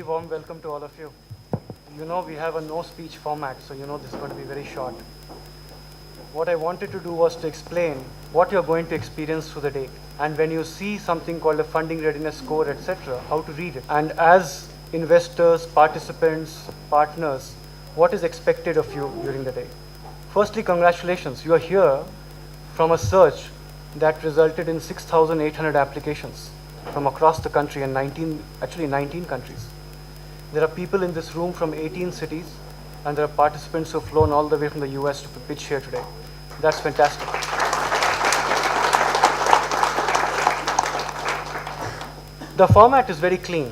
very warm welcome to all of you. You know we have a no speech format, so you know this is going to be very short. What I wanted to do was to explain what you're going to experience through the day. And when you see something called a funding readiness score, etc., how to read it. And as investors, participants, partners, what is expected of you during the day. Firstly, congratulations. You are here from a search that resulted in 6,800 applications from across the country and 19 countries. There are people in this room from 18 cities, and there are participants who have flown all the way from the US to pitch here today. That's fantastic. The format is very clean.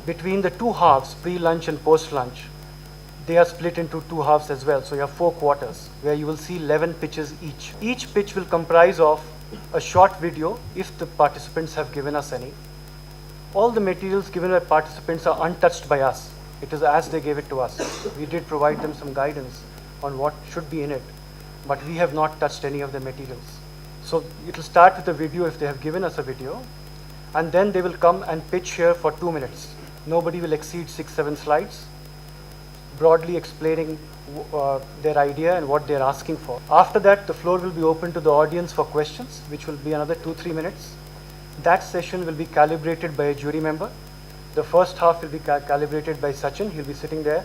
Between the two halves, pre-lunch and post-lunch, they are split into two halves as well. So you have 4 quarters where you will see 11 pitches each. Each pitch will comprise of a short video if the participants have given us any. All the materials given by participants are untouched by us. It is as they gave it to us. We did provide them some guidance on what should be in it, but we have not touched any of the materials. So it will start with a video if they have given us a video, and then they will come and pitch here for 2 minutes. Nobody will exceed 6-7 slides, broadly explaining their idea and what they are asking for. After that, the floor will be open to the audience for questions, which will be another 2-3 minutes. That session will be calibrated by a jury member. The first half will be calibrated by Sachin. He'll be sitting there,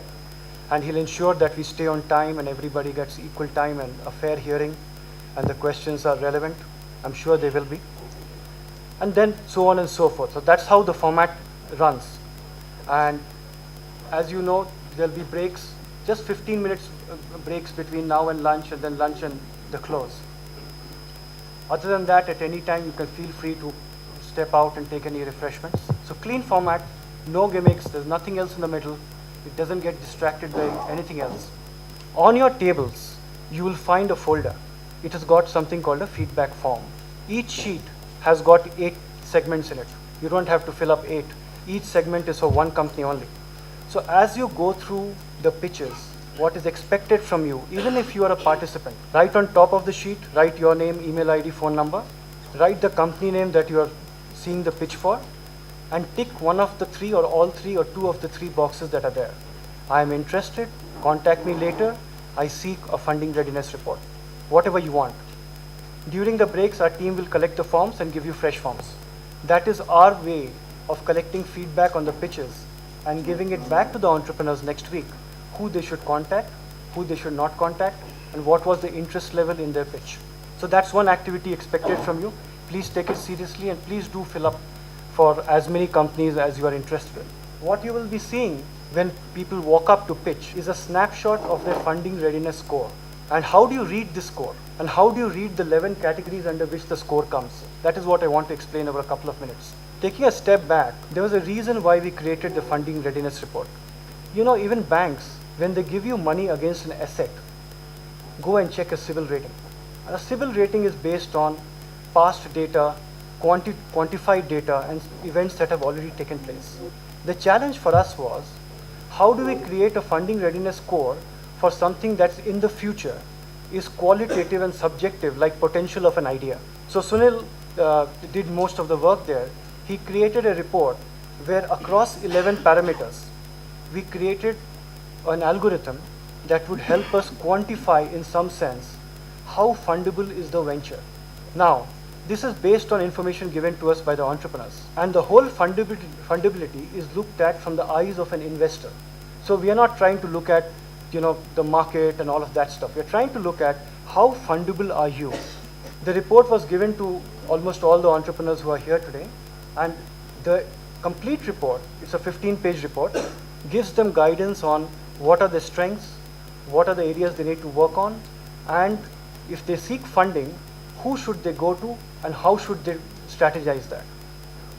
and he'll ensure that we stay on time and everybody gets equal time and a fair hearing, and the questions are relevant. I'm sure they will be. And then so on and so forth. So that's how the format runs. And as you know, there'll be breaks, just 15 minutes breaks between now and lunch, and then lunch and the close. Other than that, at any time, you can feel free to step out and take any refreshments. So clean format, no gimmicks, there's nothing else in the middle. It doesn't get distracted by anything else. On your tables, you will find a folder. It has got something called a feedback form. Each sheet has got 8 segments in it. You don't have to fill up 8. Each segment is for one company only. So as you go through the pitches, what is expected from you, even if you are a participant, write on top of the sheet, write your name, email ID, phone number, write the company name that you are seeing the pitch for, and tick one of the 3 or all 3 or 2 of the 3 boxes that are there. I am interested, contact me later, I seek a funding readiness report, whatever you want. During the breaks, our team will collect the forms and give you fresh forms. That is our way of collecting feedback on the pitches and giving it back to the entrepreneurs next week, who they should contact, who they should not contact, and what was the interest level in their pitch. So that's one activity expected from you. Please take it seriously, and please do fill up for as many companies as you are interested in. What you will be seeing when people walk up to pitch is a snapshot of their funding readiness score. And how do you read this score? And how do you read the 11 categories under which the score comes? That is what I want to explain over a couple of minutes. Taking a step back, there was a reason why we created the funding readiness report. You know, even banks, when they give you money against an asset, go and check a CIBIL rating. And a CIBIL rating is based on past data, quantified data, and events that have already taken place. The challenge for us was, how do we create a funding readiness score for something that's in the future, is qualitative and subjective, like potential of an idea. So Sunil did most of the work there. He created a report where across 11 parameters, we created an algorithm that would help us quantify in some sense how fundable is the venture. Now, this is based on information given to us by the entrepreneurs, and the whole fundability is looked at from the eyes of an investor. So we are not trying to look at the market and all of that stuff. We're trying to look at how fundable are you. The report was given to almost all the entrepreneurs who are here today, and the complete report, it's a 15-page report, gives them guidance on what are the strengths, what are the areas they need to work on, and if they seek funding, who should they go to and how should they strategize that.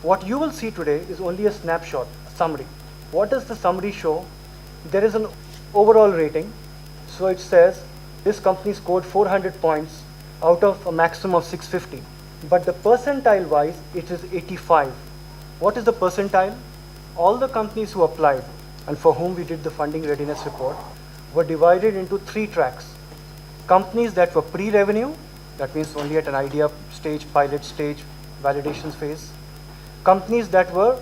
What you will see today is only a snapshot, a summary. What does the summary show? There is an overall rating. So it says this company scored 400 points out of a maximum of 650. But the percentile wise, it is 85. What is the percentile? All the companies who applied and for whom we did the funding readiness report were divided into 3 tracks. Companies that were pre-revenue, that means only at an idea stage, pilot stage, validations phase. Companies that were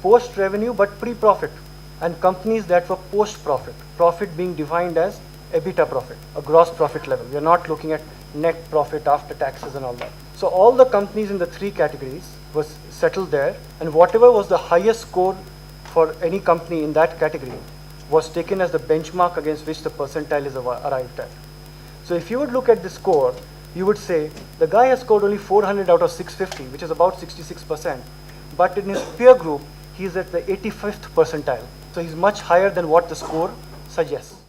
post-revenue but pre-profit, and companies that were post-profit, profit being defined as EBITDA profit, a gross profit level. We are not looking at net profit after taxes and all that. So all the companies in the three categories was settled there, and whatever was the highest score for any company in that category was taken as the benchmark against which the percentile is arrived at. So if you would look at the score, you would say the guy has scored only 400 out of 650, which is about 66%, but in his peer group, he is at the 85th percentile. So he's much higher than what the score suggests.